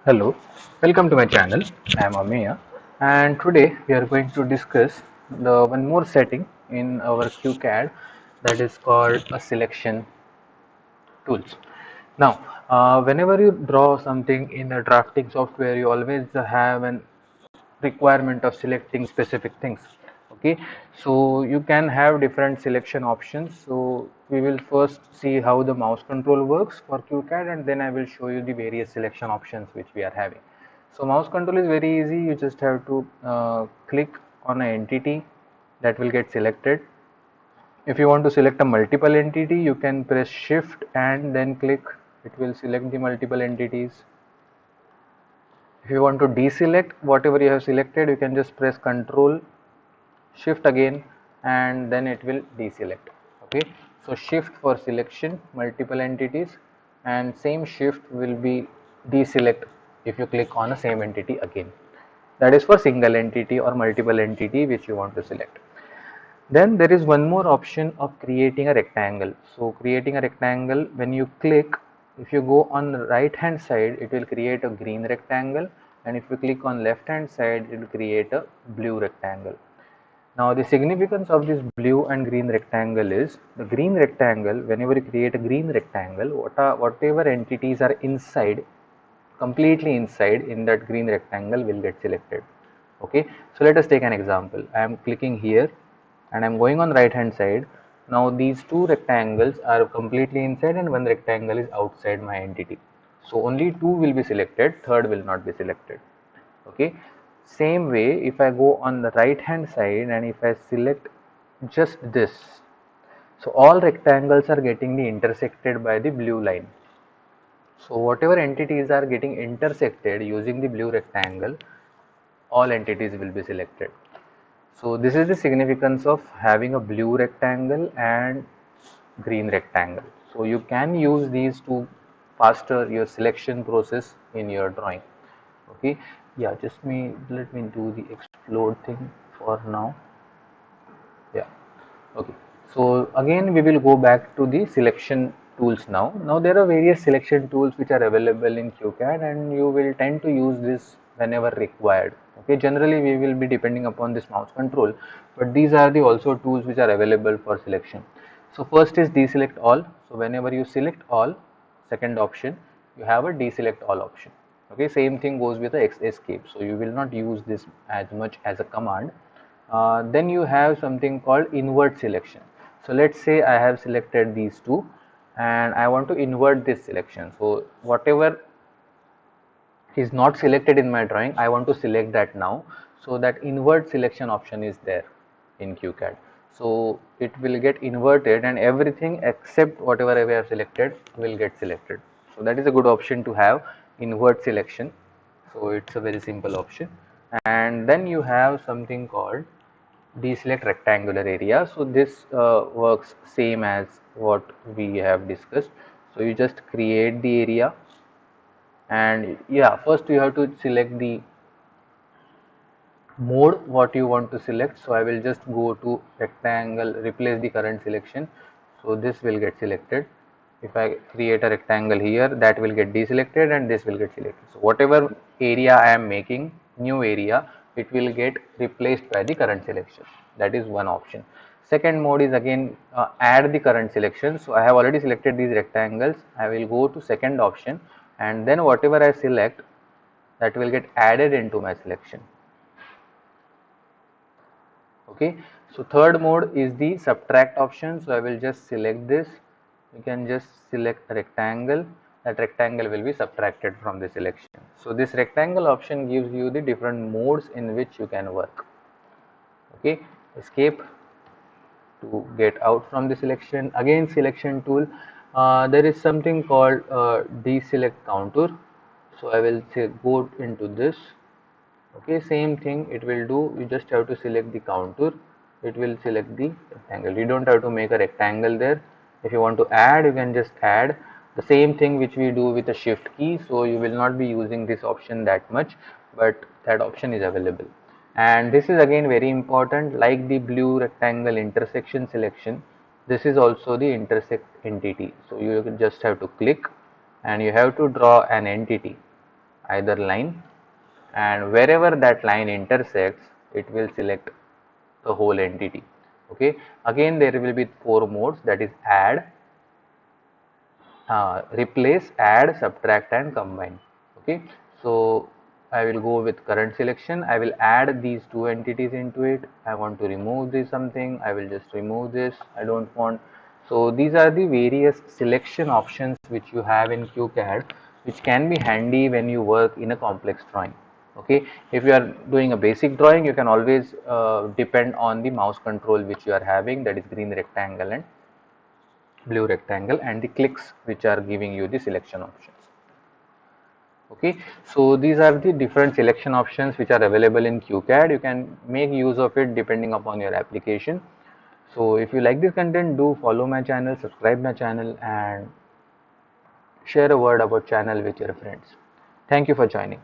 Hello, welcome to my channel. I am Ameya, and today we are going to discuss the one more setting in our QCAD, that is called a selection tools. Now, whenever you draw something in a drafting software, you always have an requirement of selecting specific things. Okay, so you can have different selection options. So we will first see how the mouse control works for QCAD, and then I will show you the various selection options which we are having. So mouse control is very easy. You just have to click on an entity that will get selected. If you want to select a multiple entity, you can press shift and then click. It will select the multiple entities. If you want to deselect whatever you have selected, you can just press Control Shift again, and then it will deselect. Okay, so shift for selection multiple entities, and same shift will be deselect if you click on a same entity again. That is for single entity or multiple entity which you want to select. Then there is one more option of creating a rectangle. So creating a rectangle, when you click, if you go on the right hand side, it will create a green rectangle, and if you click on left hand side, it will create a blue rectangle. Now the significance of this blue and green rectangle is, the green rectangle, whenever you create a green rectangle, whatever entities are inside, completely inside in that green rectangle will get selected. Okay, so let us take an example. I am clicking here and I am going on right hand side. Now these two rectangles are completely inside and one rectangle is outside my entity. So only two will be selected, third will not be selected. Okay, same way, if I go on the right hand side and if I select just this, so all rectangles are getting the intersected by the blue line. So whatever entities are getting intersected using the blue rectangle, all entities will be selected. So this is the significance of having a blue rectangle and green rectangle. So you can use these to faster your selection process in your drawing. Okay, yeah, just me let me do the explode thing for now. Yeah, okay, so again we will go back to the selection tools. Now there are various selection tools which are available in QCAD, and you will tend to use this whenever required. Okay, generally we will be depending upon this mouse control, but these are the also tools which are available for selection. So first is deselect all. So whenever you select all, second option, you have a deselect all option. Okay, same thing goes with the escape, so you will not use this as much as a command. Then you have something called invert selection. So let's say I have selected these two and I want to invert this selection. So whatever is not selected in my drawing, I want to select that now. So that invert selection option is there in QCAD. So it will get inverted and everything except whatever I have selected will get selected. So that is a good option to have, invert selection. So it's a very simple option. And then you have something called deselect rectangular area. So this works same as what we have discussed. So you just create the area, and yeah, first you have to select the mode what you want to select. So I will just go to rectangle, replace the current selection, so this will get selected. If I create a rectangle here, that will get deselected and this will get selected. So whatever area I am making new area, it will get replaced by the current selection. That is one option. Second mode is again add the current selection. So I have already selected these rectangles. I will go to second option, and then whatever I select, that will get added into my selection. Okay, so third mode is the subtract option. So I will just select this. You can just select a rectangle. That rectangle will be subtracted from the selection. So this rectangle option gives you the different modes in which you can work. Okay, escape to get out from the selection. Again, selection tool, there is something called deselect contour. So I will say go into this. Okay, same thing it will do. You just have to select the contour, it will select the rectangle. You don't have to make a rectangle there. If you want to add, you can just add the same thing which we do with the shift key. So you will not be using this option that much, but that option is available. And this is again very important, like the blue rectangle intersection selection, this is also the intersect entity. So you just have to click and you have to draw an entity. either line, and wherever that line intersects, it will select the whole entity. Okay, again there will be 4 modes, that is add, replace, add, subtract and combine. Okay, so I will go with current selection. I will add these 2 entities into it. I want to remove this something, I will just remove this, I don't want. So these are the various selection options which you have in QCAD, which can be handy when you work in a complex drawing. Okay, if you are doing a basic drawing, you can always depend on the mouse control which you are having, that is green rectangle and blue rectangle, and the clicks which are giving you the selection options. Okay, so these are the different selection options which are available in QCAD. You can make use of it depending upon your application. So if you like this content, do follow my channel, subscribe my channel and share a word about channel with your friends. Thank you for joining.